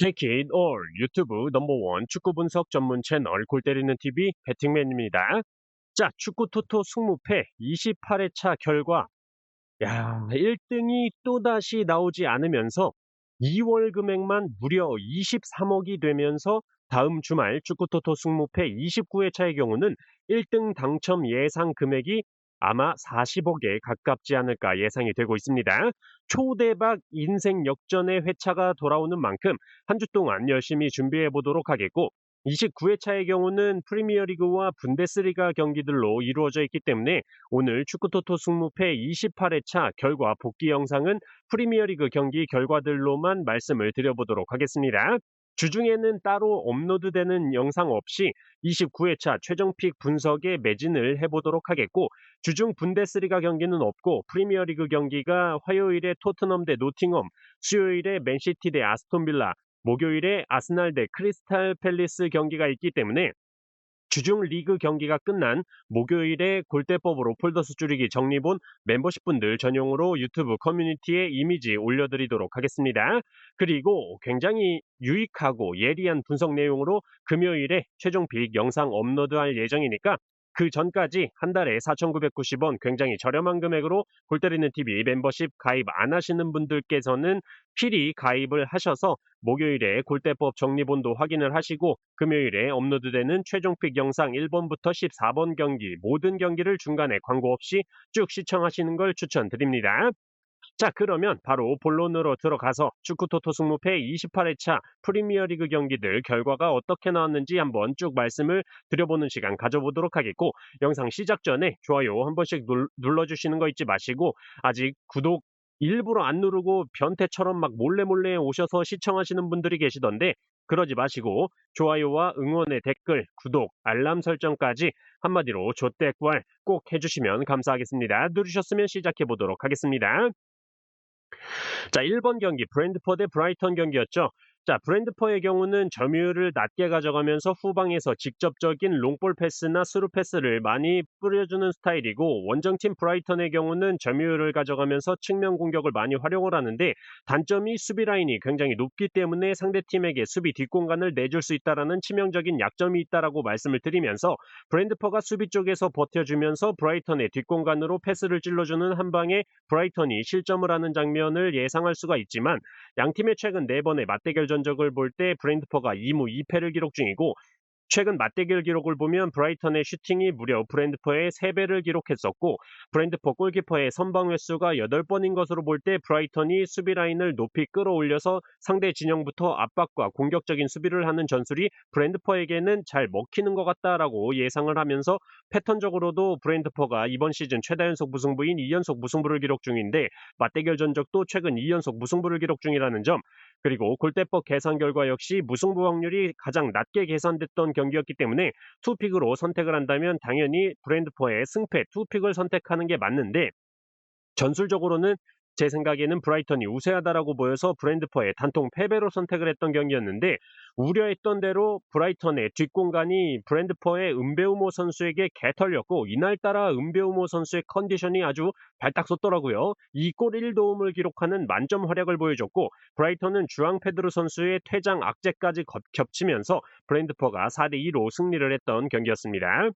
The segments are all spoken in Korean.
Take it all 유튜브 넘버원 축구 분석 전문 채널 골 때리는 TV 배팅맨입니다. 자, 축구 토토 승무패 28회차 결과 1등이 또다시 나오지 않으면서 2월 금액만 무려 23억이 되면서 다음 주말 축구 토토 승무패 29회차의 경우는 1등 당첨 예상 금액이 아마 40억에 가깝지 않을까 예상이 되고 있습니다. 초대박 인생 역전의 회차가 돌아오는 만큼 한 주 동안 열심히 준비해 보도록 하겠고, 29회차의 경우는 프리미어리그와 분데스리가 경기들로 이루어져 있기 때문에 오늘 축구토토 승무패 28회차 결과 복귀 영상은 프리미어리그 경기 결과들로만 말씀을 드려보도록 하겠습니다. 주중에는 따로 업로드되는 영상 없이 29회차 최종픽 분석에 매진을 해보도록 하겠고, 주중 분데스리가 경기는 없고 프리미어리그 경기가 화요일에 토트넘 대 노팅엄, 수요일에 맨시티 대 아스톤빌라, 목요일에 아스날 대 크리스탈 팰리스 경기가 있기 때문에 주중 리그 경기가 끝난 목요일에 골대법으로 폴더스 줄이기 정리본 멤버십분들 전용으로 유튜브 커뮤니티에 이미지 올려드리도록 하겠습니다. 그리고 굉장히 유익하고 예리한 분석 내용으로 금요일에 최종픽 영상 업로드할 예정이니까 그 전까지 한 달에 4,990원 굉장히 저렴한 금액으로 골 때리는 TV 멤버십 가입 안 하시는 분들께서는 필히 가입을 하셔서 목요일에 골대법 정리본도 확인을 하시고 금요일에 업로드되는 최종픽 영상 1번부터 14번 경기 모든 경기를 중간에 광고 없이 쭉 시청하시는 걸 추천드립니다. 자, 그러면 바로 본론으로 들어가서 축구토토 승무패 28회차 프리미어리그 경기들 결과가 어떻게 나왔는지 한번 쭉 말씀을 드려보는 시간 가져보도록 하겠고, 영상 시작 전에 좋아요 한 번씩 눌러주시는 거 잊지 마시고, 아직 구독 일부러 안 누르고 변태처럼 막 몰래 오셔서 시청하시는 분들이 계시던데 그러지 마시고 좋아요와 응원의 댓글, 구독, 알람 설정까지 한마디로 조댓말 꼭 해주시면 감사하겠습니다. 누르셨으면 시작해 보도록 하겠습니다. 자, 1번 경기 브랜드포 대 브라이턴 경기였죠. 자, 브랜드포의 경우는 점유율을 낮게 가져가면서 후방에서 직접적인 롱볼 패스나 스루 패스를 많이 뿌려주는 스타일이고, 원정팀 브라이턴의 경우는 점유율을 가져가면서 측면 공격을 많이 활용을 하는데 단점이 수비 라인이 굉장히 높기 때문에 상대팀에게 수비 뒷공간을 내줄 수 있다라는 치명적인 약점이 있다라고 말씀을 드리면서, 브랜드포가 수비 쪽에서 버텨주면서 브라이턴의 뒷공간으로 패스를 찔러주는 한 방에 브라이턴이 실점을 하는 장면을 예상할 수가 있지만, 양팀의 최근 4번의 맞대결 전적을 볼 때 브랜드포가 2무 2패를 기록 중이고, 최근 맞대결 기록을 보면 브라이턴의 슈팅이 무려 브랜드포의 3배를 기록했었고, 브랜드포 골키퍼의 선방 횟수가 8번인 것으로 볼 때 브라이턴이 수비 라인을 높이 끌어올려서 상대 진영부터 압박과 공격적인 수비를 하는 전술이 브랜드포에게는 잘 먹히는 것 같다라고 예상을 하면서, 패턴적으로도 브랜드포가 이번 시즌 최다 연속 무승부인 2연속 무승부를 기록 중인데 맞대결 전적도 최근 2연속 무승부를 기록 중이라는 점, 그리고 골대법 계산 결과 역시 무승부 확률이 가장 낮게 계산됐던 경기였기 때문에 투픽으로 선택을 한다면 당연히 브랜드포의 승패 투픽을 선택하는 게 맞는데, 전술적으로는 제 생각에는 브라이턴이 우세하다라고 보여서 브랜드포의 단통 패배로 선택을 했던 경기였는데, 우려했던 대로 브라이턴의 뒷공간이 브랜드포의 은베우모 선수에게 개털렸고, 이날따라 은베우모 선수의 컨디션이 아주 발딱 섰더라고요. 2골 1도움을 기록하는 만점 활약을 보여줬고, 브라이턴은 주앙 페드로 선수의 퇴장 악재까지 겹치면서 브랜드포가 4대2로 승리를 했던 경기였습니다.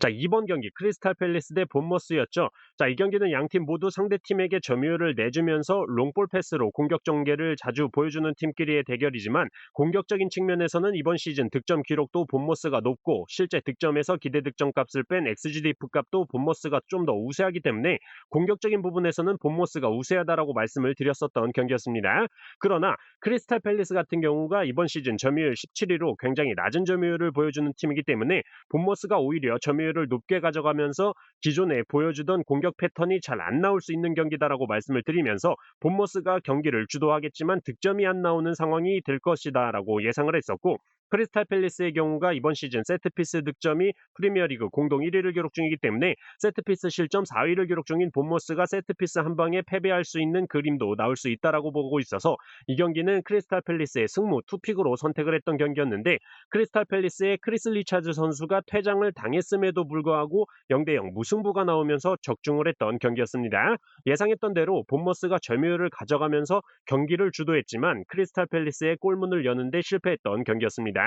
자, 이번 경기 크리스탈 팰리스 대 본머스였죠. 자, 이 경기는 양팀 모두 상대팀에게 점유율을 내주면서 롱볼 패스로 공격 전개를 자주 보여주는 팀끼리의 대결이지만, 공격적인 측면에서는 이번 시즌 득점 기록도 본머스가 높고 실제 득점에서 기대 득점 값을 뺀 XGDF 값도 본머스가 좀 더 우세하기 때문에 공격적인 부분에서는 본머스가 우세하다라고 말씀을 드렸었던 경기였습니다. 그러나 크리스탈 팰리스 같은 경우가 이번 시즌 점유율 17위로 굉장히 낮은 점유율을 보여주는 팀이기 때문에 본머스가 오히려 점유율을 높게 가져가면서 기존에 보여주던 공격 패턴이 잘 안 나올 수 있는 경기다라고 말씀을 드리면서, 본머스가 경기를 주도하겠지만 득점이 안 나오는 상황이 될 것이다라고 예상을 했었고, 크리스탈 팰리스의 경우가 이번 시즌 세트피스 득점이 프리미어리그 공동 1위를 기록 중이기 때문에 세트피스 실점 4위를 기록 중인 본머스가 세트피스 한 방에 패배할 수 있는 그림도 나올 수 있다라고 보고 있어서 이 경기는 크리스탈 팰리스의 승무 투픽으로 선택을 했던 경기였는데 크리스탈 팰리스의 크리스 리차즈 선수가 퇴장을 당했음에도 불구하고 0대0 무승부가 나오면서 적중을 했던 경기였습니다. 예상했던 대로 본머스가 점유율을 가져가면서 경기를 주도했지만 크리스탈 팰리스의 골문을 여는데 실패했던 경기였습니다.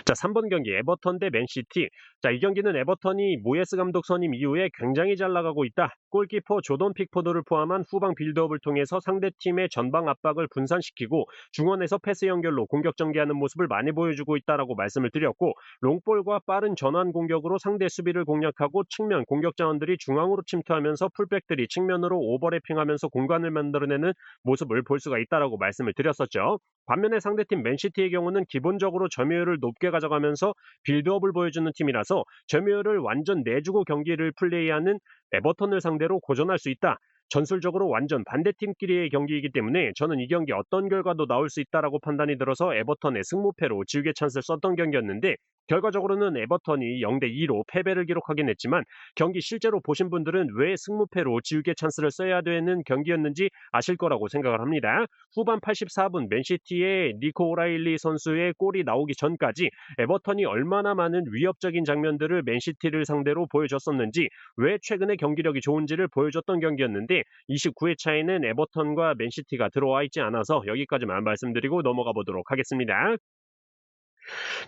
자, 3번 경기 에버턴 대 맨시티. 자, 이 경기는 에버턴이 모예스 감독 선임 이후에 굉장히 잘 나가고 있다. 골키퍼 조던 픽포드를 포함한 후방 빌드업을 통해서 상대팀의 전방 압박을 분산시키고 중원에서 패스 연결로 공격 전개하는 모습을 많이 보여주고 있다라고 말씀을 드렸고 롱볼과 빠른 전환 공격으로 상대 수비를 공략하고 측면 공격 자원들이 중앙으로 침투하면서 풀백들이 측면으로 오버래핑하면서 공간을 만들어내는 모습을 볼 수가 있다라고 말씀을 드렸었죠. 반면에 상대팀 맨시티의 경우는 기본적으로 점유율을 높게 가져가면서 빌드업을 보여주는 팀이라서 점유율을 완전 내주고 경기를 플레이하는 에버턴을 상대로 고전할 수 있다. 전술적으로 완전 반대팀끼리의 경기이기 때문에 저는 이 경기 어떤 결과도 나올 수 있다라고 판단이 들어서 에버턴의 승무패로 지우개 찬스를 썼던 경기였는데 결과적으로는 에버턴이 0대2로 패배를 기록하긴 했지만 경기 실제로 보신 분들은 왜 승무패로 지우개 찬스를 써야 되는 경기였는지 아실 거라고 생각을 합니다. 후반 84분 맨시티의 니코 오라일리 선수의 골이 나오기 전까지 에버턴이 얼마나 많은 위협적인 장면들을 맨시티를 상대로 보여줬었는지 왜 최근에 경기력이 좋은지를 보여줬던 경기였는데 29회 차에는 에버턴과 맨시티가 들어와 있지 않아서 여기까지만 말씀드리고 넘어가 보도록 하겠습니다.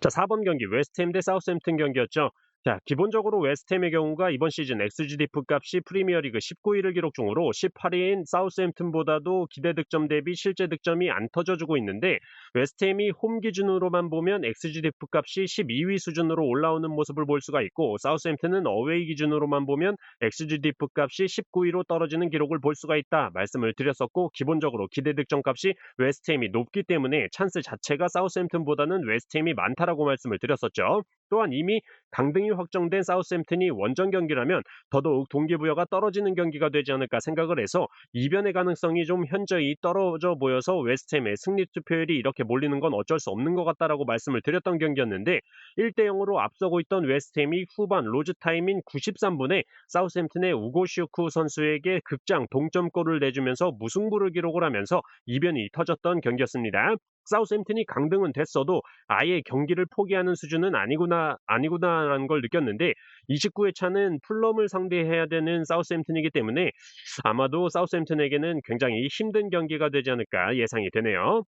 자, 4번 경기 웨스트햄 대 사우스햄튼 경기였죠. 자, 기본적으로 웨스트햄의 경우가 이번 시즌 XGDF 값이 프리미어리그 19위를 기록 중으로 18위인 사우스햄튼보다도 기대 득점 대비 실제 득점이 안 터져주고 있는데 웨스트햄이 홈 기준으로만 보면 XGDF 값이 12위 수준으로 올라오는 모습을 볼 수가 있고 사우스햄튼은 어웨이 기준으로만 보면 XGDF 값이 19위로 떨어지는 기록을 볼 수가 있다 말씀을 드렸었고 기본적으로 기대 득점 값이 웨스트햄이 높기 때문에 찬스 자체가 사우스햄튼보다는 웨스트햄이 많다라고 말씀을 드렸었죠. 또한 이미 강등이 확정된 사우스햄튼이 원정 경기라면 더더욱 동기부여가 떨어지는 경기가 되지 않을까 생각을 해서 이변의 가능성이 좀 현저히 떨어져 보여서 웨스트햄의 승리 투표율이 이렇게 몰리는 건 어쩔 수 없는 것 같다라고 말씀을 드렸던 경기였는데 1대0으로 앞서고 있던 웨스트햄이 후반 로즈 타임인 93분에 사우스햄튼의 우고 시우쿠 선수에게 극장 동점골을 내주면서 무승부를 기록을 하면서 이변이 터졌던 경기였습니다. 사우스햄튼이 강등은 됐어도 아예 경기를 포기하는 수준은 아니구나라는 걸 느꼈는데 29회 차는 풀럼을 상대해야 되는 사우스햄튼이기 때문에 아마도 사우스햄튼에게는 굉장히 힘든 경기가 되지 않을까 예상이 되네요.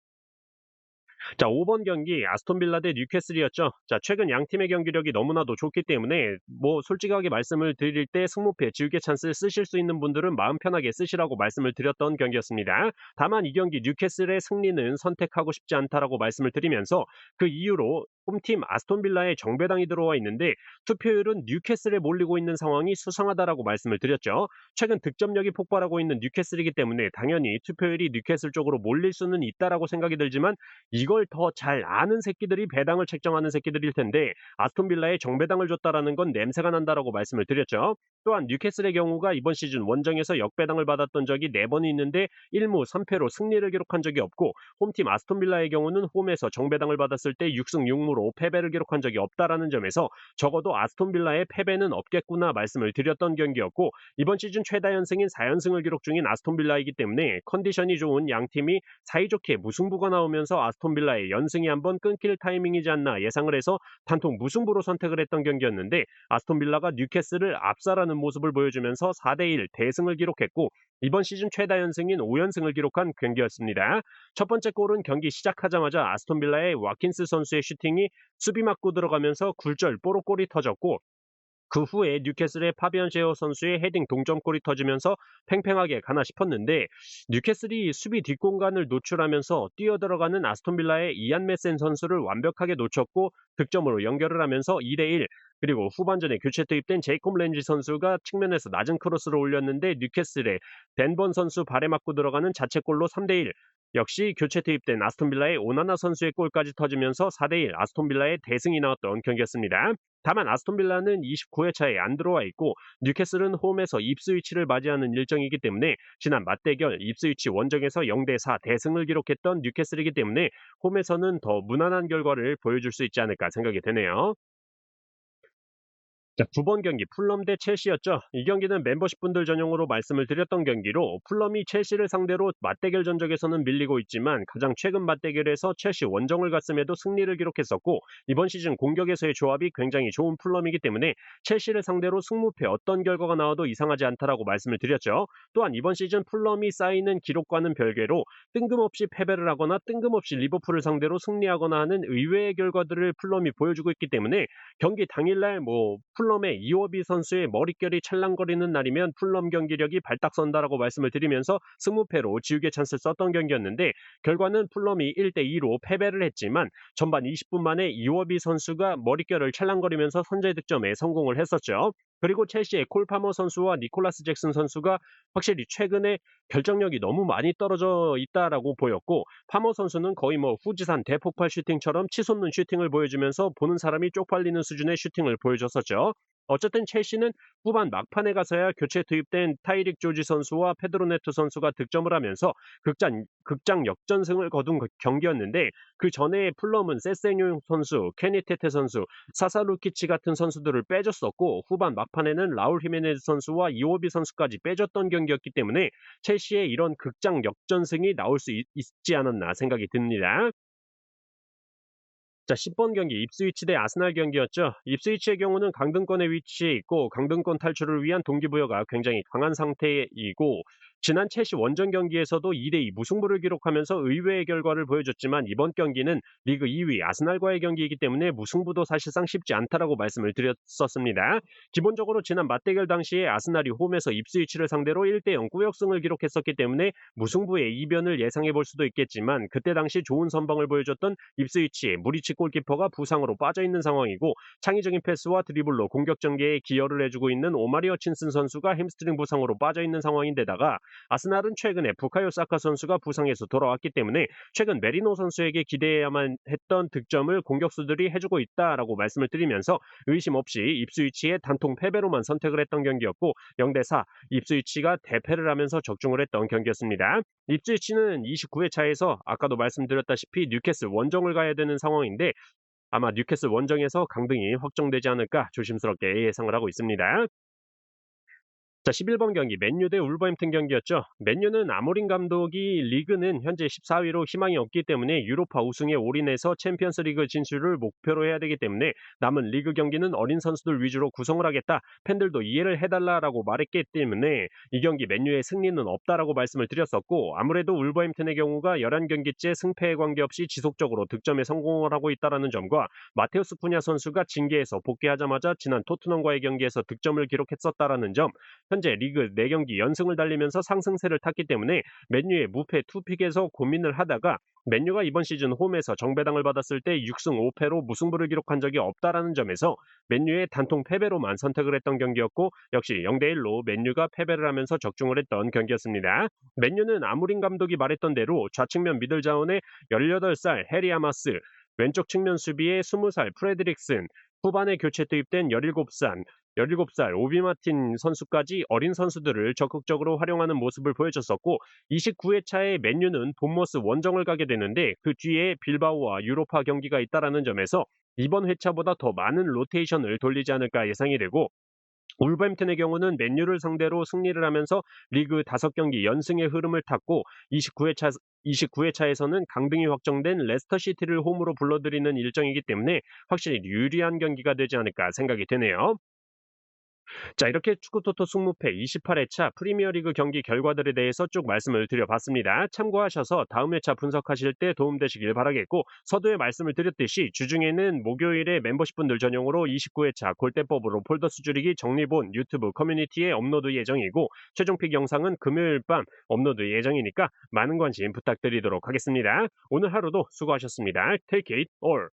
자, 5번 경기 아스톤 빌라 대 뉴캐슬이었죠. 자, 최근 양 팀의 경기력이 너무나도 좋기 때문에 뭐 솔직하게 말씀을 드릴 때 승무패 지우개 찬스를 쓰실 수 있는 분들은 마음 편하게 쓰시라고 말씀을 드렸던 경기였습니다. 다만 이 경기 뉴캐슬의 승리는 선택하고 싶지 않다라고 말씀을 드리면서 그 이유로 홈팀 아스톤 빌라에 정배당이 들어와 있는데 투표율은 뉴캐슬에 몰리고 있는 상황이 수상하다라고 말씀을 드렸죠. 최근 득점력이 폭발하고 있는 뉴캐슬이기 때문에 당연히 투표율이 뉴캐슬 쪽으로 몰릴 수는 있다라고 생각이 들지만 이걸 더 잘 아는 새끼들이 배당을 책정하는 새끼들일 텐데 아스톤 빌라에 정배당을 줬다라는 건 냄새가 난다라고 말씀을 드렸죠. 또한 뉴캐슬의 경우가 이번 시즌 원정에서 역배당을 받았던 적이 4번이 있는데 1무 3패로 승리를 기록한 적이 없고 홈팀 아스톤 빌라의 경우는 홈에서 정배당을 받았을 때 6승 6무로 패배를 기록한 적이 없다라는 점에서 적어도 아스톤 빌라의 패배는 없겠구나 말씀을 드렸던 경기였고 이번 시즌 최다 연승인 4연승을 기록 중인 아스톤 빌라이기 때문에 컨디션이 좋은 양 팀이 사이좋게 무승부가 나오면서 아스톤 빌라의 연승이 한번 끊길 타이밍이지 않나 예상을 해서 단통 무승부로 선택을 했던 경기였는데 아스톤 빌라가 뉴캐슬을 압살하는 모습을 보여주면서 4대1 대승을 기록했고 이번 시즌 최다 연승인 5연승을 기록한 경기였습니다. 첫 번째 골은 경기 시작하자마자 아스톤 빌라의 와킨스 선수의 슈팅이 수비 맞고 들어가면서 굴절 뽀록골이 터졌고 그 후에 뉴캐슬의 파비안 셰어 선수의 헤딩 동점골이 터지면서 팽팽하게 가나 싶었는데 뉴캐슬이 수비 뒷공간을 노출하면서 뛰어들어가는 아스톤 빌라의 이안 메센 선수를 완벽하게 놓쳤고 득점으로 연결을 하면서 2대1 그리고 후반전에 교체 투입된 제이콥 렌지 선수가 측면에서 낮은 크로스를 올렸는데 뉴캐슬의 댄번 선수 발에 맞고 들어가는 자책골로 3대1 역시 교체 투입된 아스톤 빌라의 오나나 선수의 골까지 터지면서 4대1 아스톤 빌라의 대승이 나왔던 경기였습니다. 다만 아스톤 빌라는 29회 차에 안 들어와 있고 뉴캐슬은 홈에서 입스위치를 맞이하는 일정이기 때문에 지난 맞대결 입스위치 원정에서 0대4 대승을 기록했던 뉴캐슬이기 때문에 홈에서는 더 무난한 결과를 보여줄 수 있지 않을까 생각이 되네요. 자, 9번 경기 풀럼 대 첼시였죠. 이 경기는 멤버십 분들 전용으로 말씀을 드렸던 경기로 풀럼이 첼시를 상대로 맞대결 전적에서는 밀리고 있지만 가장 최근 맞대결에서 첼시 원정을 갔음에도 승리를 기록했었고 이번 시즌 공격에서의 조합이 굉장히 좋은 풀럼이기 때문에 첼시를 상대로 승무패 어떤 결과가 나와도 이상하지 않다라고 말씀을 드렸죠. 또한 이번 시즌 풀럼이 쌓이는 기록과는 별개로 뜬금없이 패배를 하거나 뜬금없이 리버풀을 상대로 승리하거나 하는 의외의 결과들을 풀럼이 보여주고 있기 때문에 경기 당일날 풀럼의 이워비 선수의 머릿결이 찰랑거리는 날이면 풀럼 경기력이 발딱선다라고 말씀을 드리면서 승무패로 지우개 찬스를 썼던 경기였는데 결과는 풀럼이 1대2로 패배를 했지만 전반 20분 만에 이워비 선수가 머릿결을 찰랑거리면서 선제 득점에 성공을 했었죠. 그리고 첼시의 콜 파머 선수와 니콜라스 잭슨 선수가 확실히 최근에 결정력이 너무 많이 떨어져 있다라고 보였고 파머 선수는 거의 후지산 대폭발 슈팅처럼 치솟는 슈팅을 보여주면서 보는 사람이 쪽팔리는 수준의 슈팅을 보여줬었죠. 어쨌든 첼시는 후반 막판에 가서야 교체 투입된 타이릭 조지 선수와 페드로 네토 선수가 득점을 하면서 극장 역전승을 거둔 경기였는데 그 전에 풀럼은 세세뇽 선수, 케니 테테 선수, 사사 루키치 같은 선수들을 빼줬었고 후반 막판에는 라울 히메네즈 선수와 이오비 선수까지 빼줬던 경기였기 때문에 첼시의 이런 극장 역전승이 나올 수 있지 않았나 생각이 듭니다. 자, 10번 경기 입스위치 대 아스날 경기였죠. 입스위치의 경우는 강등권에 위치해 있고 강등권 탈출을 위한 동기부여가 굉장히 강한 상태이고 지난 첼시 원정 경기에서도 2대2 무승부를 기록하면서 의외의 결과를 보여줬지만 이번 경기는 리그 2위 아스날과의 경기이기 때문에 무승부도 사실상 쉽지 않다라고 말씀을 드렸었습니다. 기본적으로 지난 맞대결 당시에 아스날이 홈에서 입스위치를 상대로 1대0 꾸역승을 기록했었기 때문에 무승부의 이변을 예상해 볼 수도 있겠지만 그때 당시 좋은 선방을 보여줬던 입스위치의 무리치 골키퍼가 부상으로 빠져있는 상황이고 창의적인 패스와 드리블로 공격 전개에 기여를 해주고 있는 오마리 허친슨 선수가 햄스트링 부상으로 빠져있는 상황인데다가 아스날은 최근에 부카요 사카 선수가 부상에서 돌아왔기 때문에 최근 메리노 선수에게 기대해야만 했던 득점을 공격수들이 해주고 있다라고 말씀을 드리면서 의심 없이 입스위치의 단통 패배로만 선택을 했던 경기였고 0대4 입스위치가 대패를 하면서 적중을 했던 경기였습니다. 입스위치는 29회 차에서 아까도 말씀드렸다시피 뉴캐슬 원정을 가야 되는 상황인데 아마 뉴캐슬 원정에서 강등이 확정되지 않을까 조심스럽게 예상을 하고 있습니다. 자, 11번 경기 맨유 대 울버햄튼 경기였죠. 맨유는 아모린 감독이 리그는 현재 14위로 희망이 없기 때문에 유로파 우승에 올인해서 챔피언스 리그 진출을 목표로 해야 되기 때문에 남은 리그 경기는 어린 선수들 위주로 구성을 하겠다. 팬들도 이해를 해달라라고 말했기 때문에 이 경기 맨유의 승리는 없다라고 말씀을 드렸었고 아무래도 울버햄튼의 경우가 11경기째 승패에 관계없이 지속적으로 득점에 성공을 하고 있다는 점과 마테우스 쿠냐 선수가 징계에서 복귀하자마자 지난 토트넘과의 경기에서 득점을 기록했었다라는 점 현재 리그 4경기 연승을 달리면서 상승세를 탔기 때문에 맨유의 무패 투픽에서 고민을 하다가 맨유가 이번 시즌 홈에서 정배당을 받았을 때 6승 5패로 무승부를 기록한 적이 없다라는 점에서 맨유의 단통 패배로만 선택을 했던 경기였고 역시 0대1로 맨유가 패배를 하면서 적중을 했던 경기였습니다. 맨유는 아무린 감독이 말했던 대로 좌측면 미들 자원에 18살 해리 아마스, 왼쪽 측면 수비에 20살 프레드릭슨, 후반에 교체 투입된 17살 오비 마틴 선수까지 어린 선수들을 적극적으로 활용하는 모습을 보여줬었고 29회 차에 맨유는 본머스 원정을 가게 되는데 그 뒤에 빌바오와 유로파 경기가 있다라는 점에서 이번 회차보다 더 많은 로테이션을 돌리지 않을까 예상이 되고 울버햄튼의 경우는 맨유를 상대로 승리를 하면서 리그 5경기 연승의 흐름을 탔고 29회 차에서는 강등이 확정된 레스터 시티를 홈으로 불러들이는 일정이기 때문에 확실히 유리한 경기가 되지 않을까 생각이 되네요. 자, 이렇게 축구토토 승무패 28회 차 프리미어리그 경기 결과들에 대해서 쭉 말씀을 드려봤습니다. 참고하셔서 다음 회차 분석하실 때 도움되시길 바라겠고 서두에 말씀을 드렸듯이 주중에는 목요일에 멤버십분들 전용으로 29회차 골대법으로 폴더 수줄이기 정리본 유튜브 커뮤니티에 업로드 예정이고 최종픽 영상은 금요일 밤 업로드 예정이니까 많은 관심 부탁드리도록 하겠습니다. 오늘 하루도 수고하셨습니다. Take it all.